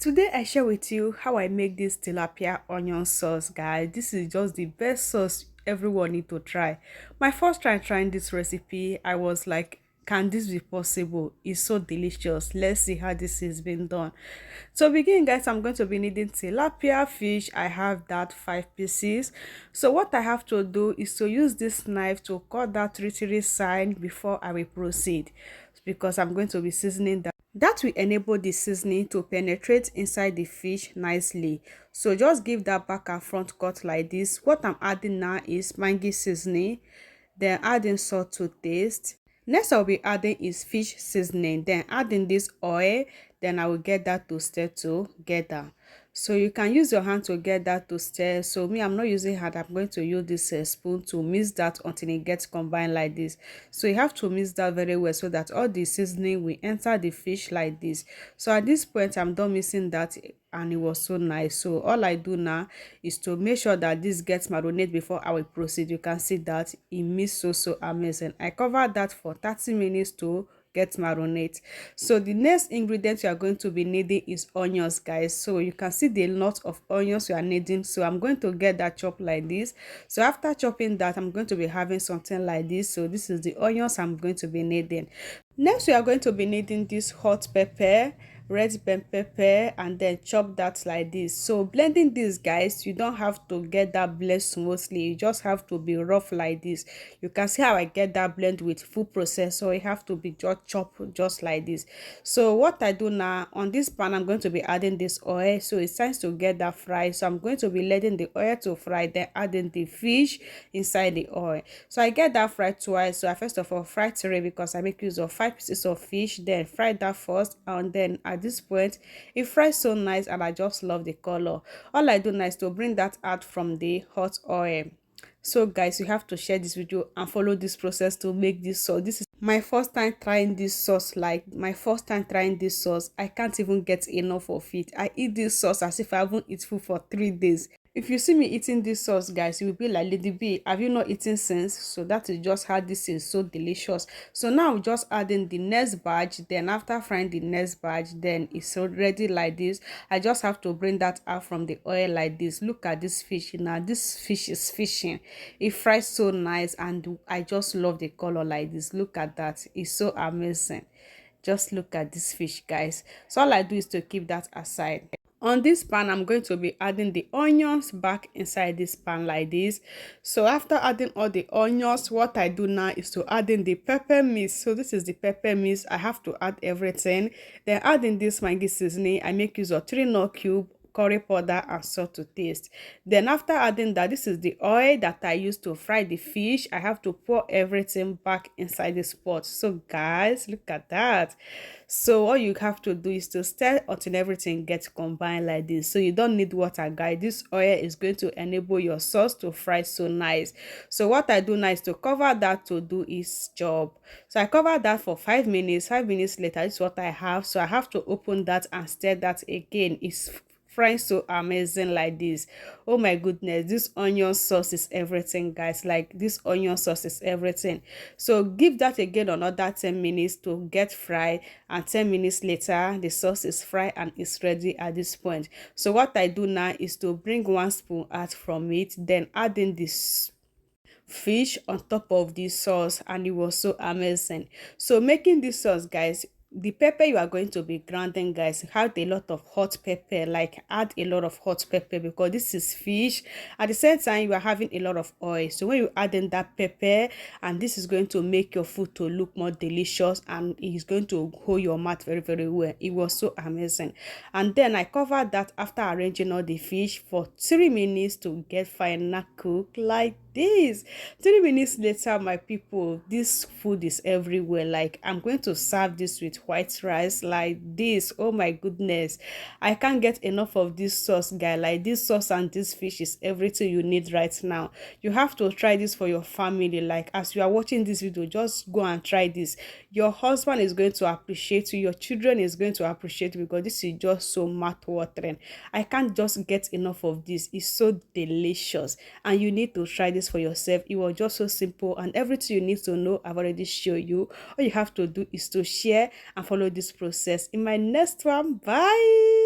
Today I share with you how I make this tilapia onion sauce, guys. This is just the best sauce everyone need to try. My first time trying this recipe, I was like, can this be possible? It's so delicious. Let's see how this is being done. So begin, guys, I'm going to be needing tilapia fish. I have that 5 pieces. So what I have to do is to use this knife to cut that three side before I will proceed, because I'm going to be seasoning that will enable the seasoning to penetrate inside the fish nicely. So just give that back and front cut like this. What I'm adding now is Maggi seasoning, then adding salt to taste. Next I'll be adding is fish seasoning, then adding this oil, then I will get that to stir together. So you can use your hand to get that to stir. So me, I'm not using hand, I'm going to use this spoon to mix that until it gets combined like this. So you have to mix that very well so that all the seasoning will enter the fish like this. So at this point I'm done mixing that, and it was so nice. So all I do now is to make sure that this gets marinated before I will proceed. You can see that it mixed so amazing. I covered that for 30 minutes to get marinate. So the next ingredient you are going to be needing is onions, guys. So you can see the lot of onions you are needing. So I'm going to get that chopped like this. So after chopping that, I'm going to be having something like this. So this is the onions I'm going to be needing. Next, we are going to be needing this hot pepper, red bell pepper, and then chop that like this. So blending this, guys, you don't have to get that blend smoothly, you just have to be rough like this. You can see how I get that blend with full process, so you have to be just chop just like this. So what I do now, on this pan I'm going to be adding this oil, so it's time to get that fried. So I'm going to be letting the oil to fry, then adding the fish inside the oil. So I get that fried twice. So I first of all fry three because I make use of 5 pieces of fish, then fry that first, and then at this point it fries so nice and I just love the color. All I do now is to bring that out from the hot oil. So guys, you have to share this video and follow this process to make this sauce. This is my first time trying this sauce. Like my first time trying this sauce, I can't even get enough of it. I eat this sauce as if I haven't eaten food for 3 days. If you see me eating this sauce, guys, you will be like, Lady B, have you not eaten since? So that is just how this is so delicious. So now I'm just adding the next batch. Then after frying the next batch, then it's already like this. I just have to bring that out from the oil like this. Look at this fish now. This fish is fishing. It fries so nice, and I just love the color like this. Look at that. It's so amazing. Just look at this fish, guys. So all I do is to keep that aside. On this pan, I'm going to be adding the onions back inside this pan like this. So after adding all the onions, what I do now is to add in the pepper mix. So this is the pepper mix. I have to add everything. Then adding this Maggi seasoning, I make use of 3 nut cube, curry powder, and salt to taste. Then after adding that, this is the oil that I used to fry the fish. I have to pour everything back inside this pot. So guys, look at that. So all you have to do is to stir until everything gets combined like this. So you don't need water, guys. This oil is going to enable your sauce to fry so nice. So what I do now is to cover that to do its job. So I cover that for 5 minutes. 5 minutes later, this is what I have. So I have to open that and stir that again. It's frying so amazing like this. Oh my goodness, this onion sauce is everything, guys. Like this onion sauce is everything. So give that again another 10 minutes to get fried, and 10 minutes later the sauce is fried and it's ready at this point. So what I do now is to bring 1 spoon out from it, then add in this fish on top of this sauce, and it was so amazing. So making this sauce, guys, the pepper you are going to be grinding, guys, have a lot of hot pepper. Like add a lot of hot pepper because this is fish. At the same time, you are having a lot of oil, so when you add in that pepper, and this is going to make your food to look more delicious, and it is going to hold your mouth very well. It was so amazing. And then I covered that after arranging all the fish for 3 minutes to get final cook like this. 3 minutes later, my people, this food is everywhere. Like I'm going to serve this with white rice like this. Oh my goodness, I can't get enough of this sauce, guy. Like this sauce and this fish is everything you need right now. You have to try this for your family. Like as you are watching this video, just go and try this. Your husband is going to appreciate you, your children is going to appreciate you, because this is just so mouth watering. I can't just get enough of this. It's so delicious, and you need to try this for yourself. It was just so simple, and everything you need to know I've already shown you. All you have to do is to share and follow this process. In my next one, bye.